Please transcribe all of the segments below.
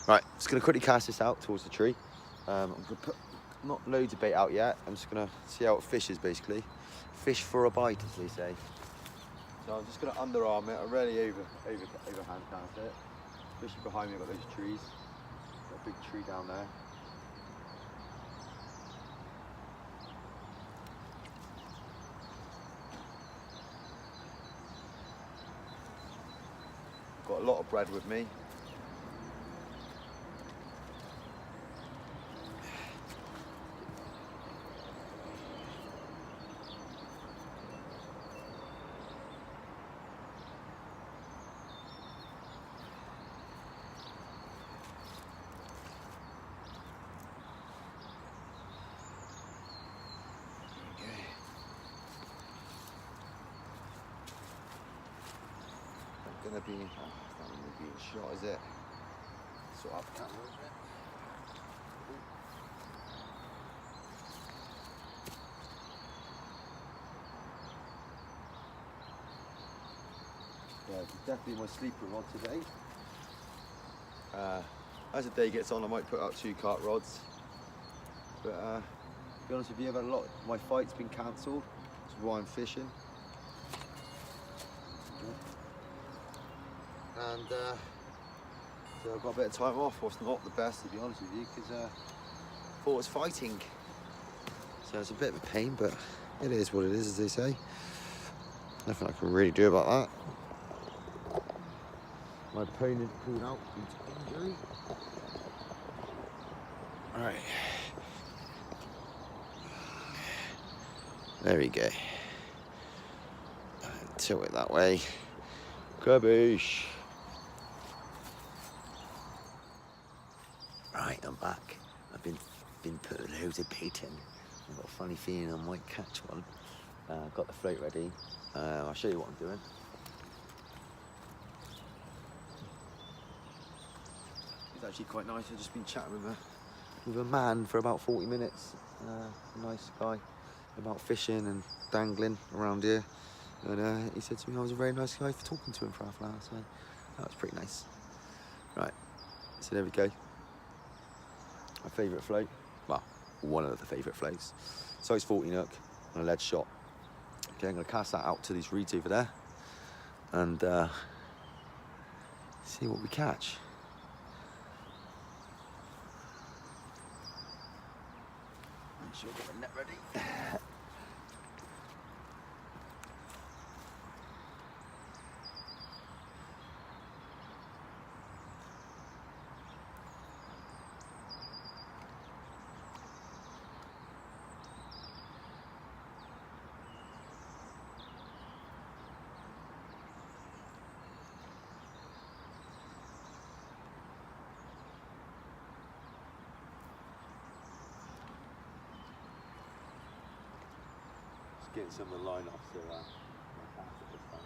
Right, just gonna quickly cast this out towards the tree. I'm gonna put not loads of bait out yet. I'm just gonna see how it fishes basically. Fish for a bite, as they say. So I'm just gonna underarm it. I really overhand cast it. Especially behind me, I've got those trees. Got a big tree down there. Got a lot of bread with me. Gonna be, it's not gonna be a shot, is it? Sort of camera, isn't it? Yeah, it's definitely my sleeper rod today. As the day gets on, I might put out 2 carp rods. But to be honest with you, I've had a lot. My fight's been cancelled, which is why I'm fishing. And so I've got a bit of time off. Well, it's not the best, to be honest with you, because I thought I was fighting. So it's a bit of a pain, but it is what it is, as they say. Nothing I can really do about that. My opponent pulled out due to injury. Right. There we go. Tilt it that way. Cabbage. Right, I'm back. I've been putting loads of bait in. I've got a funny feeling I might catch one. Got the float ready. I'll show you what I'm doing. It's actually quite nice. I've just been chatting with a man for about 40 minutes. A nice guy about fishing and dangling around here. And he said to me I was a very nice guy for talking to him for half an hour, so that was pretty nice. Right, so there we go. My favourite float, well, one of the favourite floats. Size 40 nook and a lead shot. Okay, I'm going to cast that out to these reeds over there and see what we catch. Make sure I've got the net ready. Getting some of the line off so my cast at this time.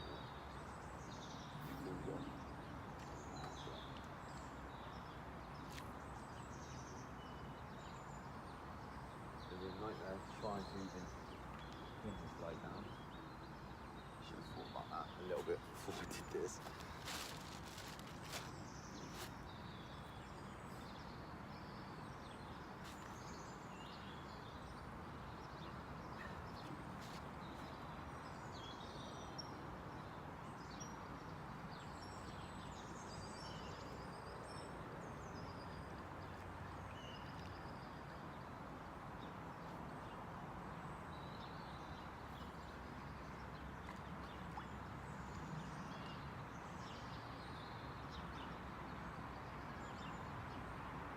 It'll be a nightmare to try and even slide down. Should have thought about that a little bit before I did this.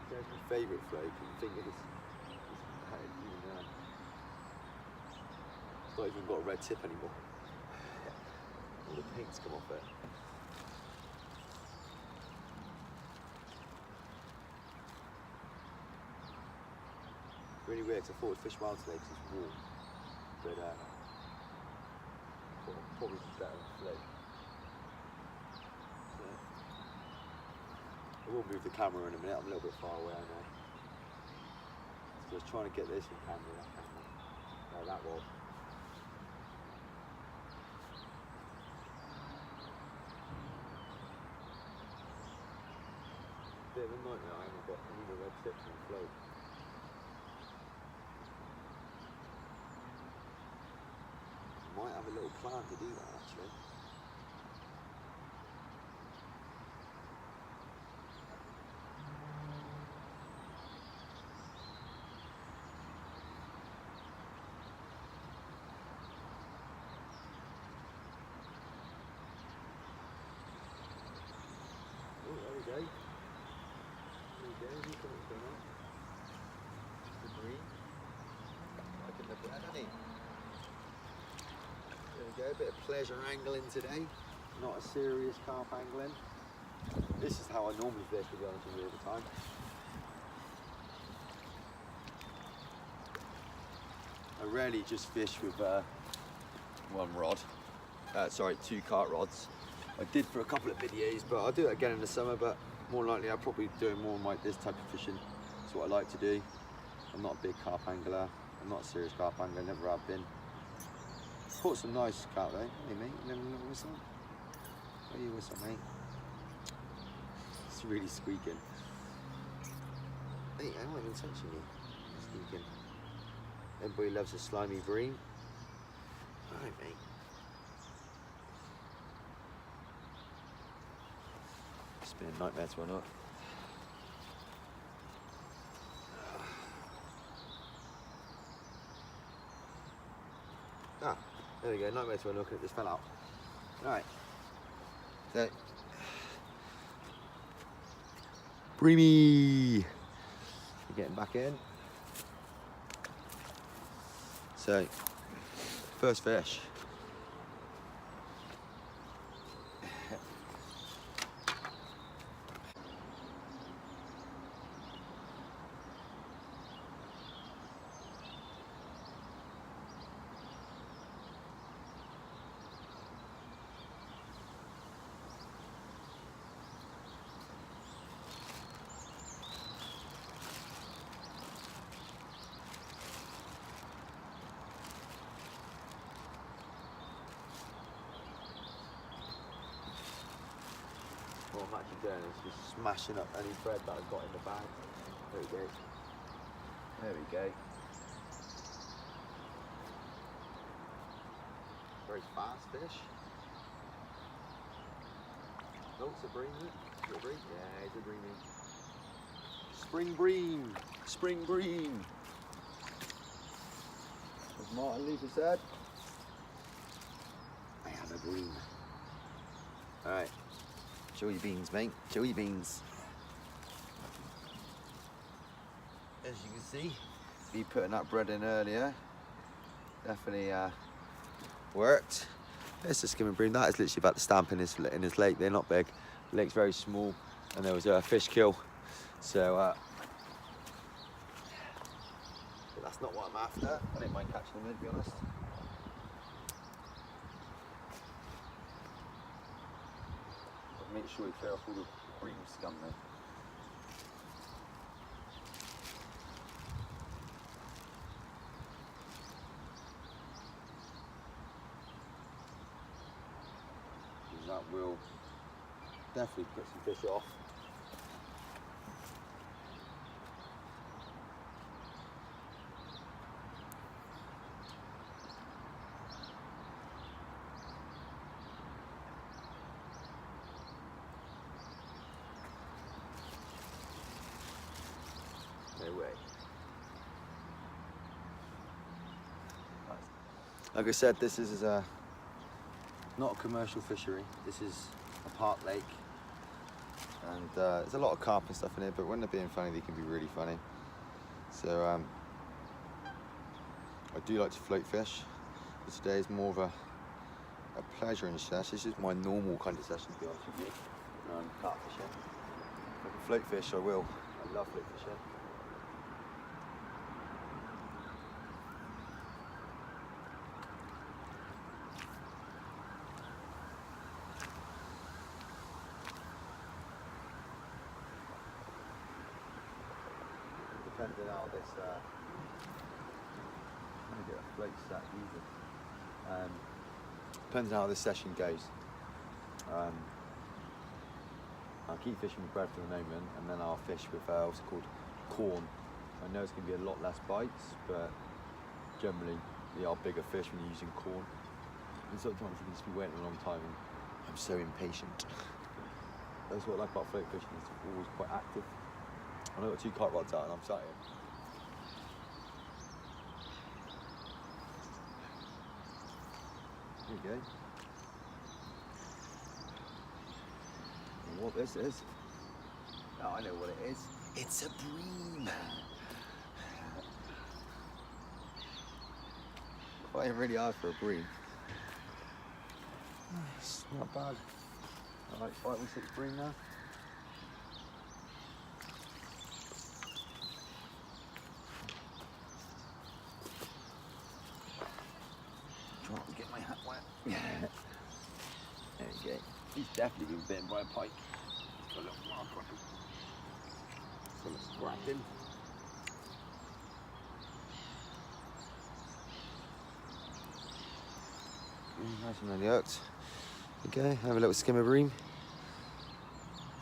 There's my favourite float, and the thing is, it's not even got a red tip anymore. All the paint's come off it. Really weird, because I thought it would fish wild today because it's warm, but probably better float. I will move the camera in a minute, I'm a little bit far away now. So I was trying to get this in camera, that camera. No, that was. bit of a nightmare. I haven't got any of the red tips on float. Might have a little plan to do that actually. Oh, there we go. There we go. Look at what's going on. The Bream. I can look at that, hasn't he? There we go, a bit of pleasure angling today, not a serious carp angling. This is how I normally fish, to be honest with you, all the time. I rarely just fish with one rod, sorry, 2 cart rods. I did for a couple of videos, but I'll do it again in the summer, but more likely I'll probably be doing more like this type of fishing. That's what I like to do. I'm not a big carp angler, I'm not a serious carp angler, never have been. Caught some nice carp though. Hey mate, you never whistle? Where you whistle, mate? It's really squeaking. Hey, I'm not even touching you. Squeaking. Everybody loves a slimy Bream. Alright mate. It's been a nightmare to unhook. Ah. There we go, nightmare to unhook, and it just fell out. Alright. So, Breamy! We're getting back in. So, first fish. What I'm actually doing is just smashing up any thread that I've got in the bag. There we go. There we go. Very fast fish. Oh, it's a Bream, is it? Is it a Bream? Yeah, it's a Breamy. Spring Bream! Spring Bream! As Martin Luther said, I have a Bream. Alright. Show your beans, mate. Show your beans. As you can see, me putting that bread in earlier definitely worked. It's a skimming Bream. That is literally about to stamp in his lake. They're not big. The lake's very small, and there was a fish kill. So but that's not what I'm after. I don't mind catching them, to be honest. Make sure you clear off all the Bream scum though. Because that will definitely put some fish off. No way. Like I said, this is not a commercial fishery. This is a park lake, and there's a lot of carp and stuff in it, but when they're being funny, they can be really funny. So I do like to float fish, but today is more of a pleasuring session. This is my normal kind of session, to be honest with you. Carp fishing. If I can float fish, I will. I love float fishing. Depending how this, I'm going to get a float set even. Depends on how this session goes. I'll keep fishing with bread for the moment, and then I'll fish with what's it called, corn. I know it's going to be a lot less bites, but generally they are bigger fish when you're using corn. And sometimes you can just be waiting a long time, and I'm so impatient. That's what I like about float fishing, it's always quite active. And I've got 2 carp rods out and I'm sat here. There you go. And what this is? Oh, I know what it is. It's a bream. Quite really hard for a bream. It's not bad. Alright, 5 and 6 bream now. Try not to get my hat wet. Yeah. There you go. He's definitely been bitten by a pike. He's got a little mark on him. Got a scratch him. Nice and nearly hooked. Okay, have a little skim of bream.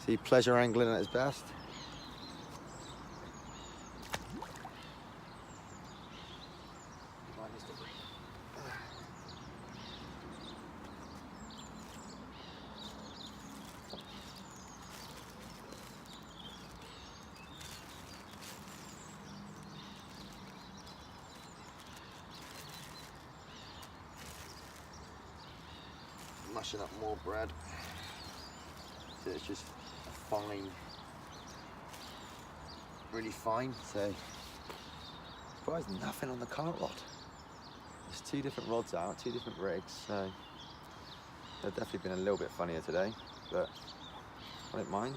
See, pleasure angling at its best. Mushing up more bread. So it's just fine, really fine. So surprised nothing on the carp rod. There's 2 different rods out, 2 different rigs. So they've definitely been a little bit funnier today, but I don't mind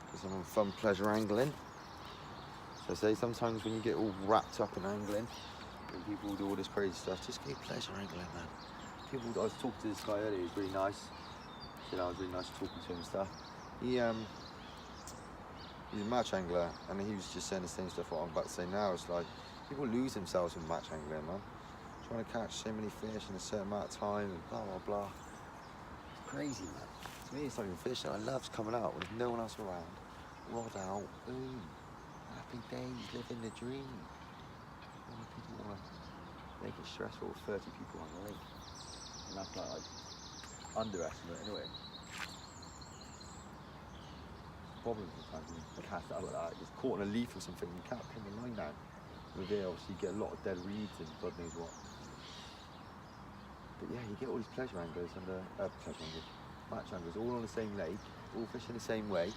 because I'm on fun pleasure angling. So I say sometimes when you get all wrapped up in angling, when people do all this crazy stuff, just get pleasure angling, man. People, I was talking to this guy earlier, he's really nice. You know, it was really nice talking to him and stuff. He's a match angler, and he was just saying the same stuff what I'm about to say now. It's like, people lose themselves in match angling, man. Trying to catch so many fish in a certain amount of time, and blah, blah, blah. It's crazy, man. To me, it's not even fishing. I love coming out when there's no one else around. Rod out, boom. Happy days, living the dream. People want to make it stressful with 30 people on the lake. And that's like underestimate anyway. Problems sometimes when you cast it out like that, it gets caught in a leaf or something, you can't pin the line down. With it, obviously you get a lot of dead reeds and God knows what. But yeah, you get all these pleasure anglers and match anglers all on the same lake, all fishing the same way,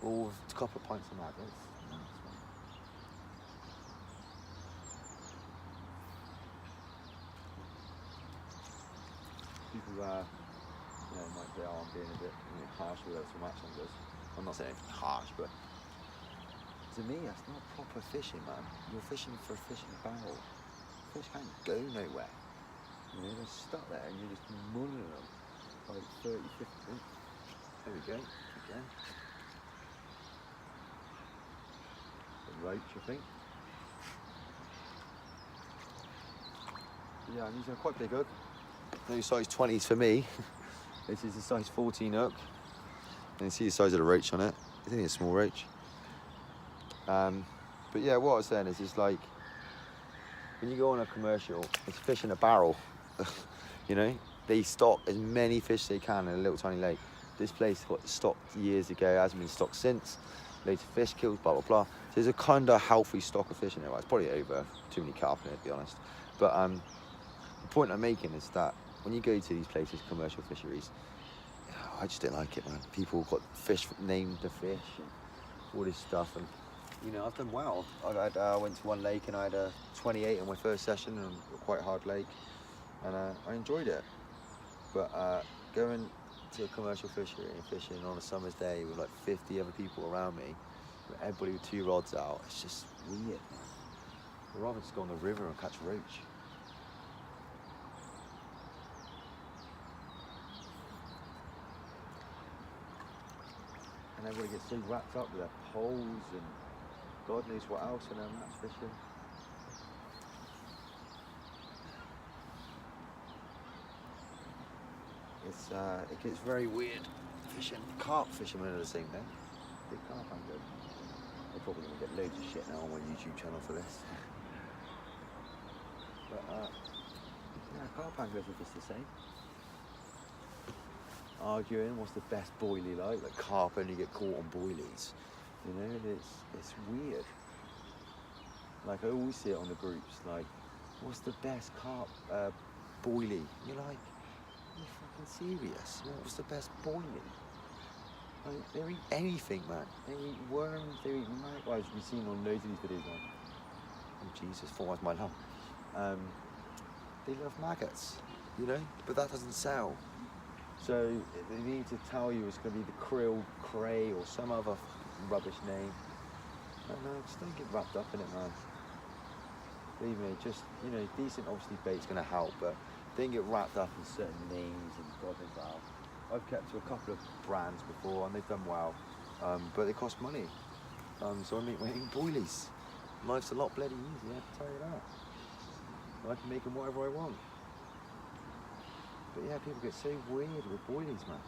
all with a couple of pints of maggots. People might say, oh, I'm being a bit harsh with those match anglers. I'm not saying anything harsh, but to me, that's not proper fishing, man. You're fishing for a fish in a barrel. Fish can't go nowhere. You know, they're stuck there and you're just mulling them like 30, 50 minutes. There we go, again. The roach, I think. Yeah, I'm using a quite big hook. No size 20s for me. This is a size 14 hook. And you see the size of the roach on it. I think it's a small roach. But yeah, what I was saying is, it's like when you go on a commercial, it's fish in a barrel. You know, they stock as many fish as they can in a little tiny lake. This place got stocked years ago, hasn't been stocked since. Loads of fish kills, blah blah blah. So there's a kind of healthy stock of fish in there. Well, it's probably over too many carp in it, to be honest. But the point I'm making is that when you go to these places, commercial fisheries, I just don't like it, man. People got fish named the fish and all this stuff, and you know, I've done well. I went to one lake and I had a 28 on my first session, and a quite hard lake, and I enjoyed it. But going to a commercial fishery and fishing on a summer's day with like 50 other people around me, with everybody with 2 rods out, it's just weird, man. I'd rather just go on the river and catch roach. And everybody gets so wrapped up with their poles and God knows what else in their match fishing. It gets very weird fishing, carp fishermen are the same thing. Big carp angler. They're probably going to get loads of shit now on my YouTube channel for this. But yeah, carp anglers are just the same. Arguing what's the best boilie like carp only get caught on boilies. You know, it's weird. Like I always see it on the groups, like, what's the best carp boilie? You're like, are you fucking serious? What's the best boilie? Like, they eat anything, man. They eat worms, they eat magpies. We've seen on loads of these videos on. Oh Jesus, 4 hours my long. They love maggots, you know, but that doesn't sell. So they need to tell you it's going to be the krill, cray, or some other rubbish name. And just don't get wrapped up in it, man. Believe me, just, you know, decent obviously bait's going to help, but don't get wrapped up in certain names and God knows how. I've kept to a couple of brands before and they've done well, but they cost money. So I make my own boilies. Life's a lot bloody easier, I can tell you that. I can make them whatever I want. But yeah, people get so weird with boilies, man.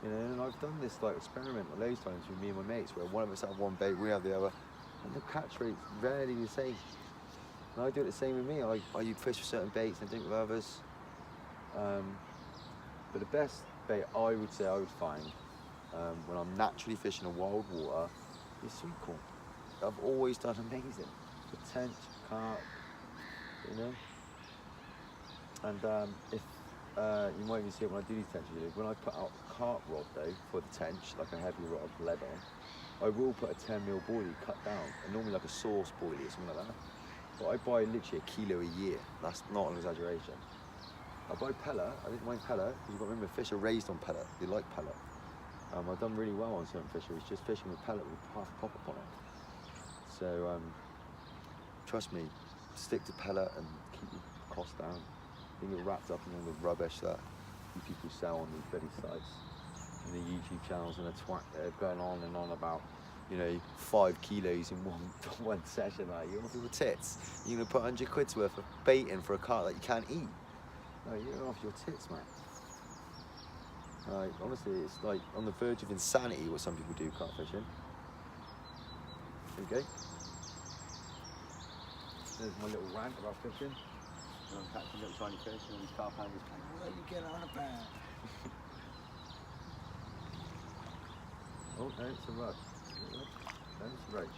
You know, and I've done this like experiment loads of times with me and my mates, where one of us have one bait, we have the other, and the catch rate's rarely the same. And I do it the same with me. I fish with certain baits and do it with others. But the best bait I would say I would find when I'm naturally fishing a wild water is sweet corn. I've always done amazing. The tench, carp, you know. And if you might even see it when I do these tench videos, when I put out a carp rod though for the tench, like a heavy rod of lead on, I will put a 10mm boilie cut down, and normally like a sauce boilie or something like that. But I buy literally a kilo a year. That's not an exaggeration. I buy pellet. I didn't mind pellet because you've got to remember fish are raised on pellet. They like pellet. I've done really well on certain fisheries just fishing with pellet with half pop up on it. So trust me, stick to pellet and keep your costs down. Don't get wrapped up in all the rubbish that you people sell on these bloody sites and the YouTube channels and the twat that are going on and on about, you know, 5 kilos in one session. Like, you're off your tits. You're gonna put 100 quid's worth of bait in for a carp that you can't eat. No, you're off your tits, man. Like, honestly, it's like on the verge of insanity what some people do carp fishing. There we go. There's my little rant about fishing. I'm catching little tiny fish and these carp anglers going, what are you getting on about? Oh, no, it's a rush. No, it's a roach.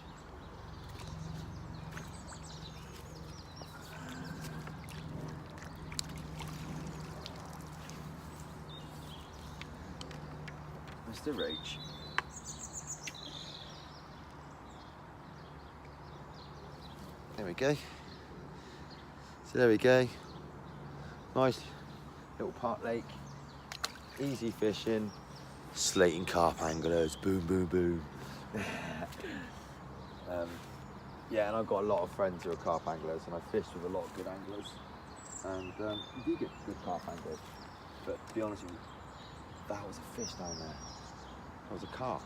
That's the roach. There we go. So there we go. Nice little park lake. Easy fishing. Slating carp anglers. Boom, boom, boom. Yeah, and I've got a lot of friends who are carp anglers, and I fish with a lot of good anglers. And you do get good carp anglers. But to be honest with you, that was a fish down there. That was a carp.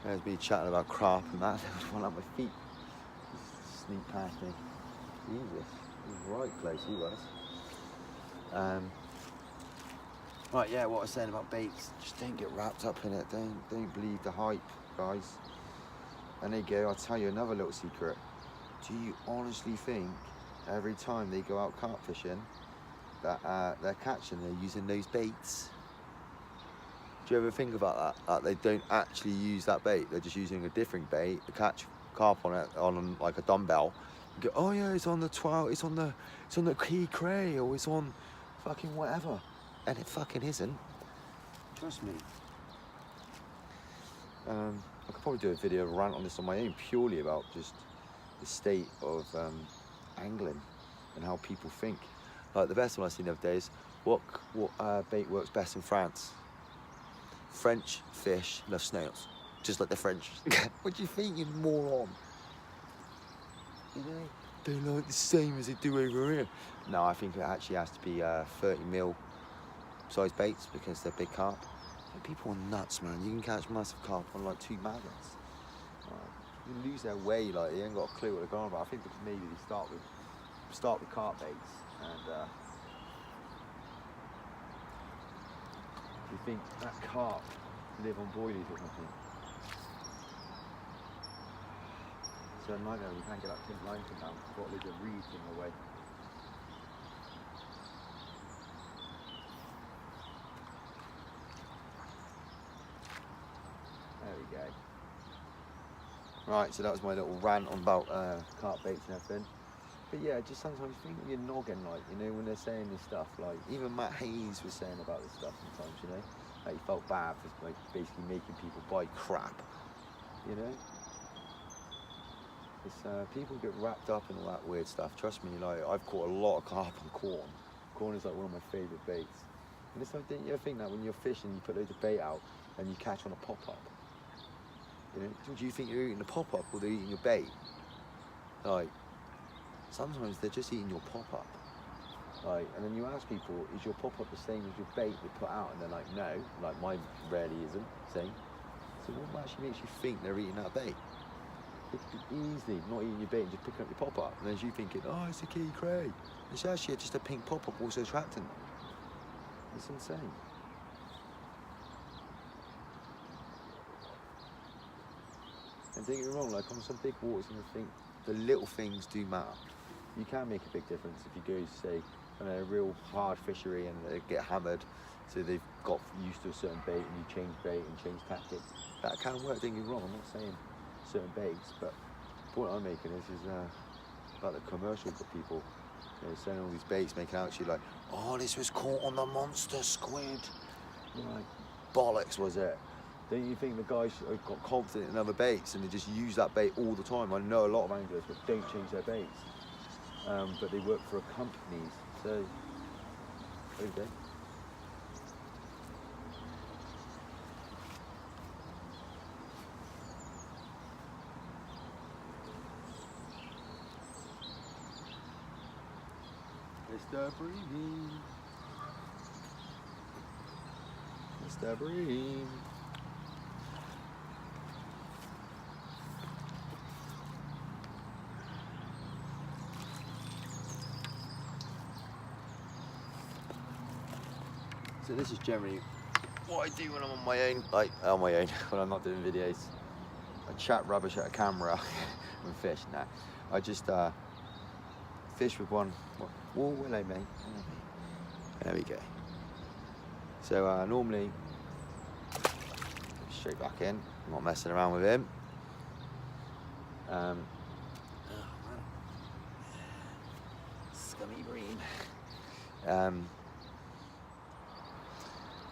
There's me chatting about carp and that. There was one at my feet. Just sneaked past me. Jesus, he was right close, he was. Right, yeah, what I was saying about baits, just don't get wrapped up in it. Don't believe the hype, guys. And there you go, I'll tell you another little secret. Do you honestly think every time they go out carp fishing that they're using those baits? Do you ever think about that? That they don't actually use that bait, they're just using a different bait to catch carp on it, on like a dumbbell. You go, oh yeah, it's on the 12, it's on the key cray, or it's on fucking whatever. And it fucking isn't. Trust me. I could probably do a video rant on this on my own, purely about just the state of angling and how people think. Like the best one I seen the other day is what bait works best in France. French fish love snails, just like the French. What do you think, you moron? You know, they like the same as they do over here. No, I think it actually has to be 30mm size baits because they're big carp. Like, people are nuts, man. You can catch massive carp on like 2 maggots. You lose their way, like they ain't got a clue what they're going about. I think because maybe they start with carp baits and You think that carp live on boilies or something? So a nightmare when you can't get that tin line from down. Got a little reeds in the way. There we go. Right, so that was my little rant on about carp baits and everything. But yeah, just sometimes think you're noggin, like, you know, when they're saying this stuff, like, even Matt Hayes was saying about this stuff sometimes, you know, like he felt bad for like basically making people buy crap, you know. It's, people get wrapped up in all that weird stuff. Trust me, like, I've caught a lot of carp on corn. Corn is like one of my favourite baits. And it's like, didn't you ever think that when you're fishing, you put loads of bait out and you catch on a pop-up? You know, do you think you're eating the pop-up or they're eating your bait? Like, sometimes they're just eating your pop-up. Like, and then you ask people, is your pop-up the same as your bait they put out? And they're like, no. Like, mine rarely isn't. Same. So what actually makes you think they're eating that bait? They could be easily not eating your bait and just picking up your pop-up. And then you thinking, oh, it's a key cray. It's actually just a pink pop-up also attracting them. It's insane. And don't get me wrong, like on some big waters, and I think the little things do matter. You can make a big difference if you go, say, on a real hard fishery and they get hammered, so they've got used to a certain bait and you change bait and change tactic. That can work, don't get me wrong, I'm not saying certain baits, but the point I'm making is about the commercials that people, you know, selling all these baits, making out to you like, oh, this was caught on the monster squid. You're like, bollocks was it? Don't you think the guys got confident in other baits and they just use that bait all the time? I know a lot of anglers that don't change their baits, but they work for companies, so there you go. Mr. Bream. Mr. Bream. So this is generally what I do when I'm on my own, like on my own, when I'm not doing videos. I chat rubbish at a camera and fish. Nah, I just fish with one. Whoa, hello mate. There we go. So normally, straight back in. I'm not messing around with him. Scummy Bream.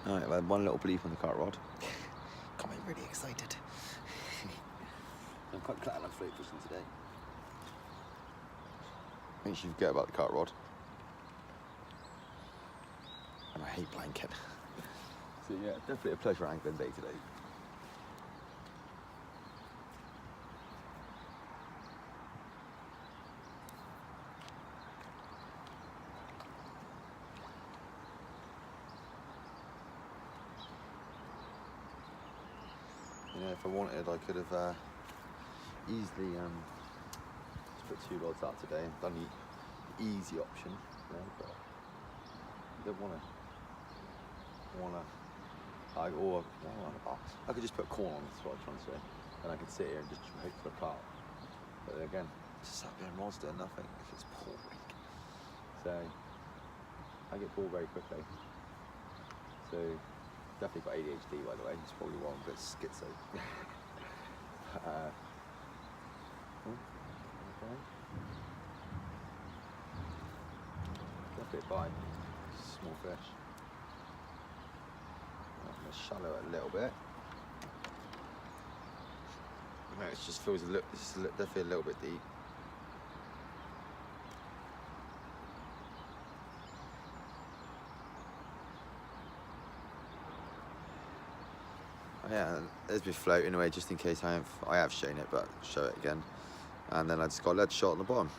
Alright, I've had one little bleep on the cart rod. Got me really excited. I'm quite glad I'm float fishing today. Makes you forget about the cart rod. And I hate blanket. So yeah, definitely a pleasure angling day today. You know, if I wanted, I could have easily just put 2 rods out today and done the easy option, you know, but I don't want to. I could just put corn on, that's what I'm trying to say, and I could sit here and just hope for a carp. But then again, just sat behind rods doing nothing if it's pouring. So I get bored very quickly. So definitely got ADHD, by the way. It's probably why I'm a bit schizo. Okay. Definitely a bite. Small fish. I'm going to shallow it a little bit. It just feels definitely a little bit deep. Yeah, there's my float anyway, just in case I have shown it, but I'll show it again. And then I just got a lead shot on the bottom.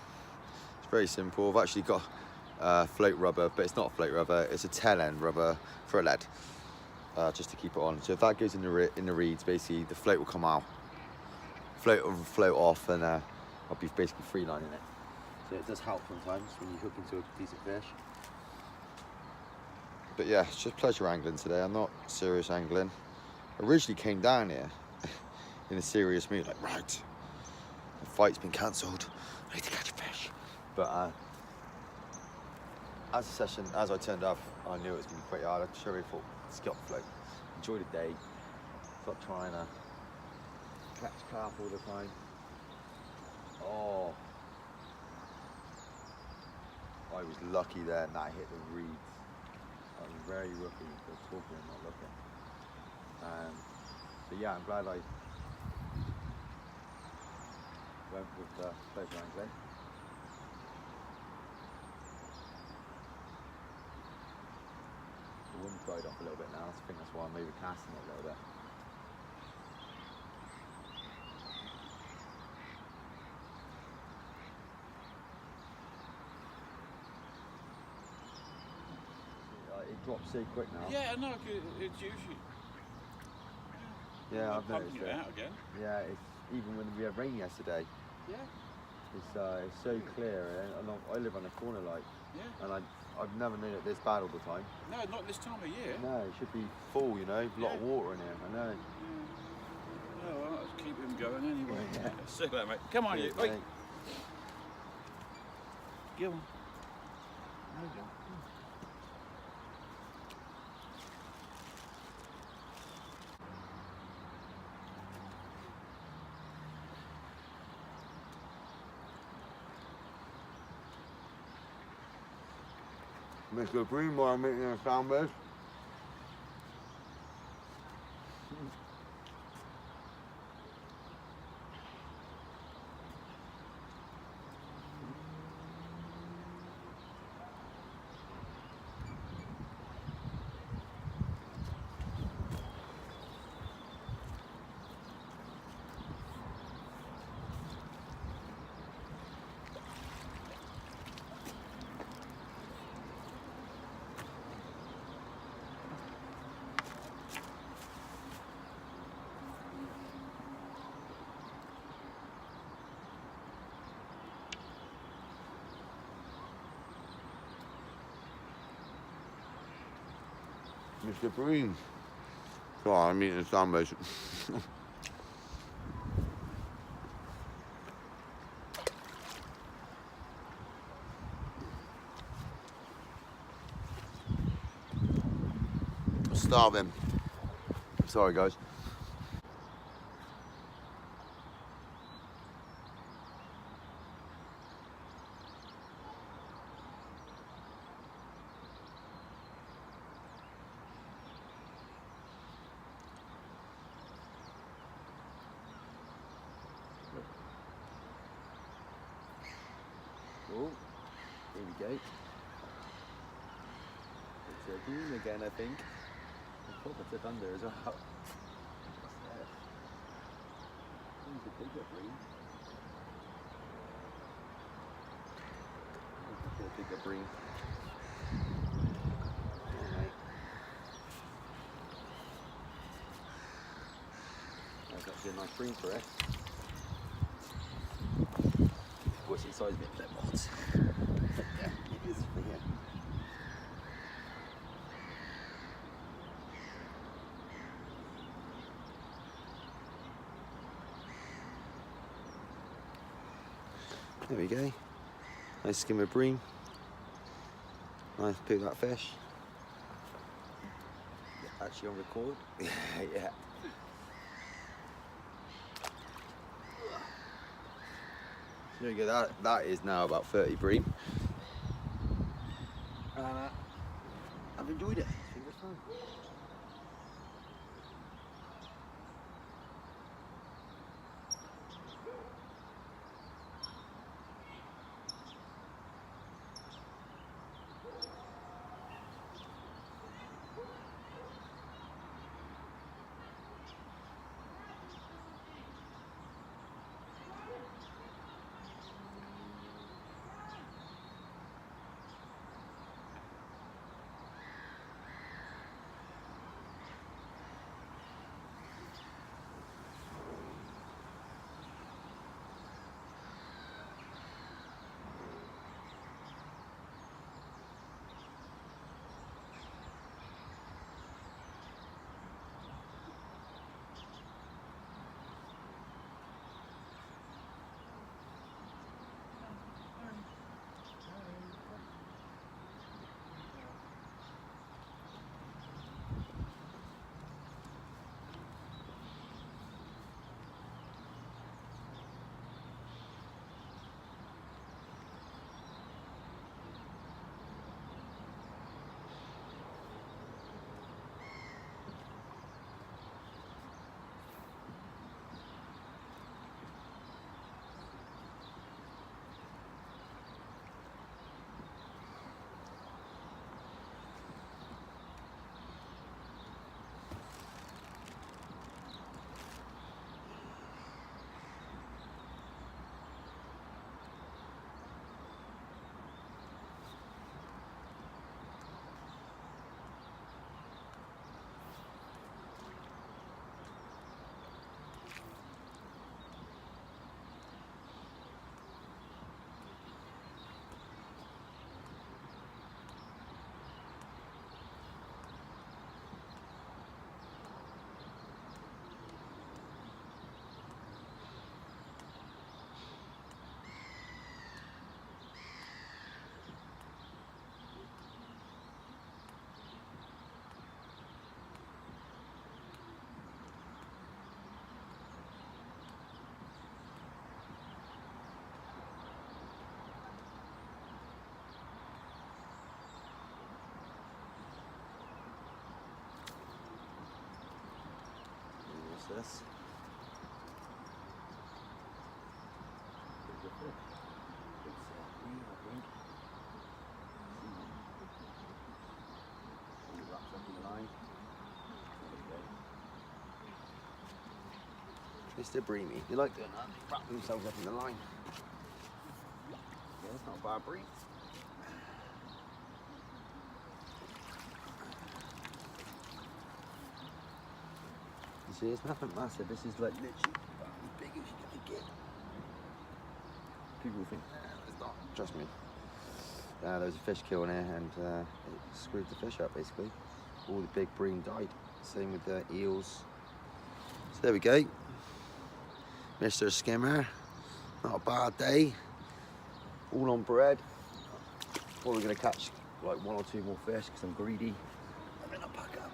It's very simple. I've actually got float rubber, but it's not a float rubber, it's a tail end rubber for a lead, just to keep it on. So if that goes in the reeds, basically the float will come out. Float will float off, and I'll be basically freelining it. So it does help sometimes when you hook into a decent fish. But yeah, it's just pleasure angling today. I'm not serious angling. I originally came down here in a serious mood, like, right, the fight's been cancelled, I need to catch a fish. But as I turned up, I knew it was going to be pretty hard. I just really thought, let's get off the float, enjoy the day, stop trying to catch carp all the time. Oh, I was lucky there and that hit the reeds. I was very rookie for talking and not looking. So yeah, I'm glad I went with the pleasure angling. The wind's died off a little bit now, so I think that's why I'm maybe casting it a little bit. It drops so quick now. Yeah, no, it's usually. Yeah, I've noticed it out again. Yeah, it's even when we had rain yesterday. Yeah. It's so clear, and I live on a corner, like. Yeah. And I've never known it this bad all the time. No, not this time of year. No, it should be full, you know, a lot of water in here. I know. Yeah. Oh, well, let's keep him going anyway. Yeah. See that, mate. Come on, you. Wait. Give him. There you go. Mr. Bream, while I'm making a sound base. Mr. Bream. So I'm eating a sound base. Starving. Sorry, guys. Oh, here we go. It's a Bream again, I think. I thought I took under as well. What's that? Who's the bigger Bream? The bigger Bream. Alright. That's actually a nice Bream for it. What's the size of it? That mods. Yeah, it is for here. There we go. Nice skim of Bream. Nice pick that fish. Actually on record. Yeah. There you go, that is now about 30 Bream. And I've enjoyed it. Fingers crossed. this. Mr. Breamy, you like doing that? They wrap themselves up in the line. Yeah, it's not a bad breed. You see, it's nothing massive. This is like literally about as big as you're gonna get. People think, nah, it's not. Trust me. There was a fish kill in here, and it screwed the fish up basically. All the big bream died. Same with the eels. So there we go. Mr. Skimmer, not a bad day. All on bread. Probably gonna catch like 1 or 2 more fish because I'm greedy. And then I'll pack up.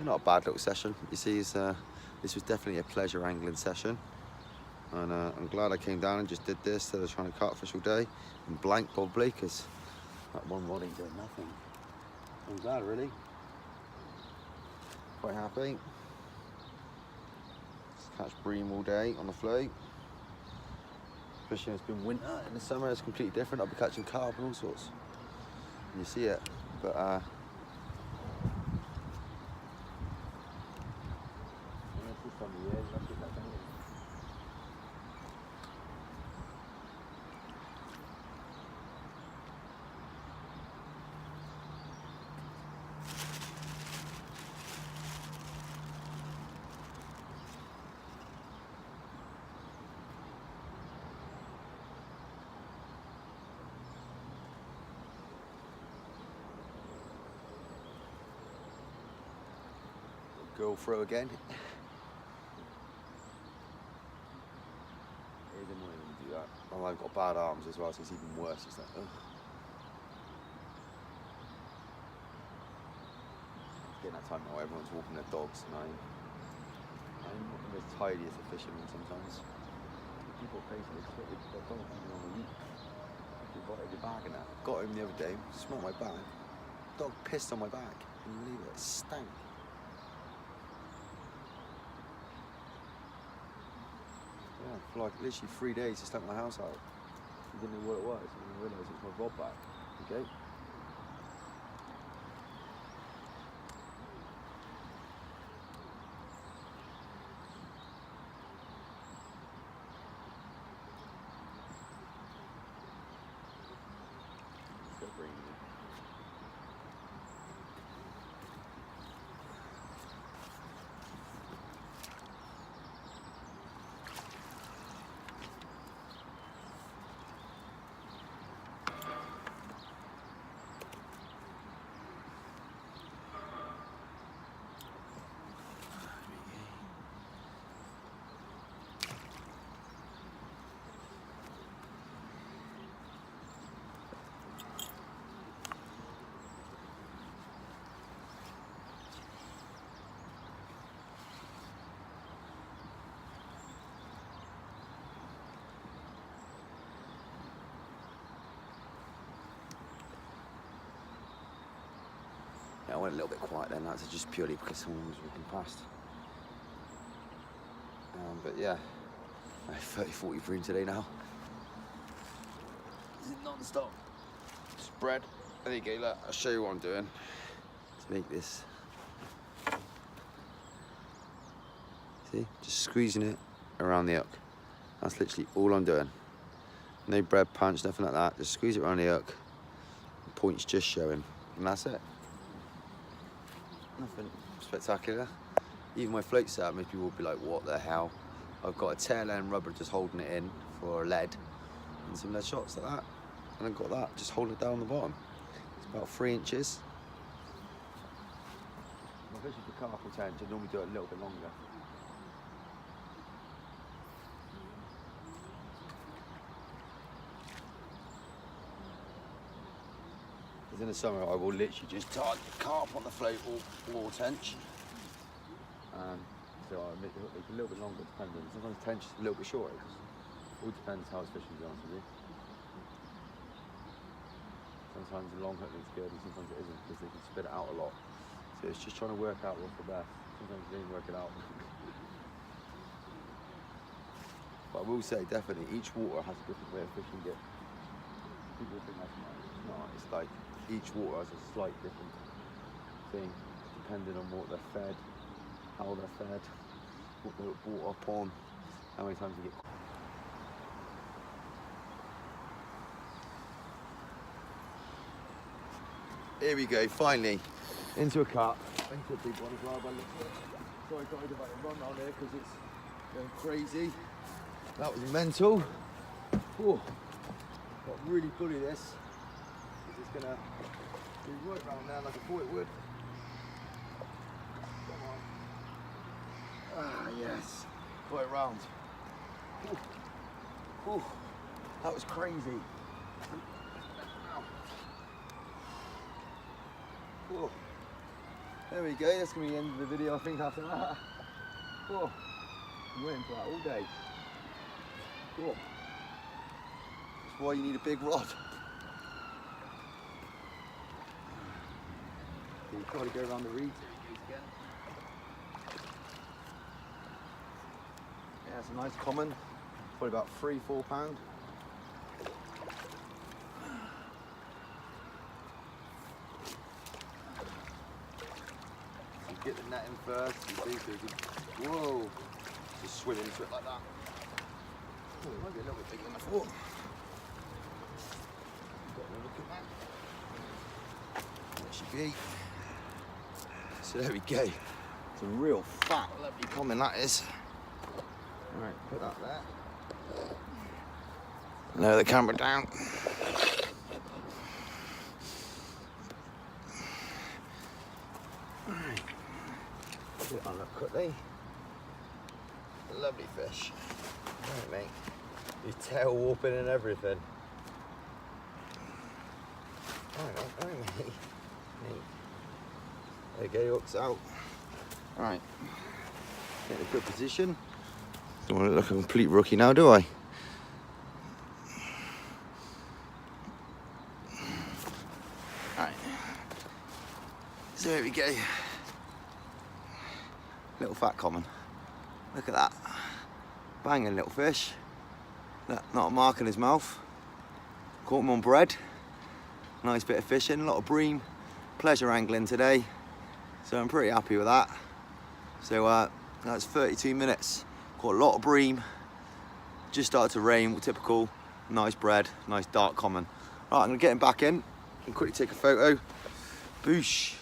Not a bad little session. You see, this was definitely a pleasure angling session. And I'm glad I came down and just did this instead of trying to catfish all day. And blank probably because that one rod ain't doing nothing. I'm glad really. Quite happy. Catch bream all day on the float. Fishing has been winter. In the summer it's completely different. I'll be catching carp and all sorts. And you see it. But this time of year, that's it, that's it. Go through again. It is annoying when you do that. Oh, I've got bad arms as well, so it's even worse. It's like, ugh. It's getting that time now where everyone's walking their dogs, and I'm not as tidy as a fisherman sometimes. People are crazy, they spit their dog on the week. You've got your bag and that. Got him the other day, smelled my bag. Dog pissed on my back. Can you believe it? It stank. Yeah, for like literally 3 days he stunk my house out. He didn't know what it was, and I realised it was my rod back. Okay. Let's go bring him in. I went a little bit quiet then, that's just purely because someone was walking past. But yeah, 30-40 bream today now. This is non-stop. Spread. There you go, look, I'll show you what I'm doing to make this. See, just squeezing it around the hook. That's literally all I'm doing. No bread punch, nothing like that. Just squeeze it around the hook. The point's just showing, and that's it. Nothing spectacular. Even my float setup, most people will be like, what the hell? I've got a tail end rubber just holding it in for a lead and some lead shots like that. And I've got that, just holding it down on the bottom. It's about 3 inches. My fishing for carp or tench, I normally do it a little bit longer. Because in the summer I will literally just target carp on the float or tench. So I make the hook a little bit longer depending. Sometimes tench is a little bit shorter. It all depends how it's fishing, to be honest with you. Sometimes the long hook looks good and sometimes it isn't because they can spit it out a lot. So it's just trying to work out what's the best. Sometimes you don't work it out. I will say, definitely, each water has a different way of fishing it. People think that's not. It's not. It's like each water has a slight different thing, depending on what they're fed, how they're fed, what they were brought up on, how many times you get. Here we go, finally, into a carp. Into a big one as well, by the looks of it. Sorry guys about the run down there because it's going crazy. That was mental. Oh, got really bully this. It's gonna be right round there like I thought it would. Come on. Ah, yes. Got it round. Oh, that was crazy. Oh. There we go, that's going to be the end of the video I think after that. Oh. I'm waiting for that all day. Oh. That's why you need a big rod. So you try to go around the reeds. Yeah, it's a nice common, probably about £3–4. Get the net in first, you see, so you can, whoa, just swim into it like that. Oh, it might be a little bit bigger than I thought. Got a look at that. There she be. So there we go. It's a real fat, lovely common that is. Alright, put that there. Lower the camera down. On look quickly. Lovely fish. Alright, mate. Your tail warping and everything. Alright, mate. There you go, hooks out. Alright. Get in a good position. Don't want to look like a complete rookie now, do I? Alright. So there we go. Little fat common. Look at that. Banging little fish. Look, not a mark in his mouth. Caught him on bread. Nice bit of fishing, a lot of bream. Pleasure angling today. So I'm pretty happy with that. So that's 32 minutes. Caught a lot of bream. Just started to rain, typical. Nice bread, nice dark common. Right, I'm gonna get him back in and quickly take a photo. Boosh.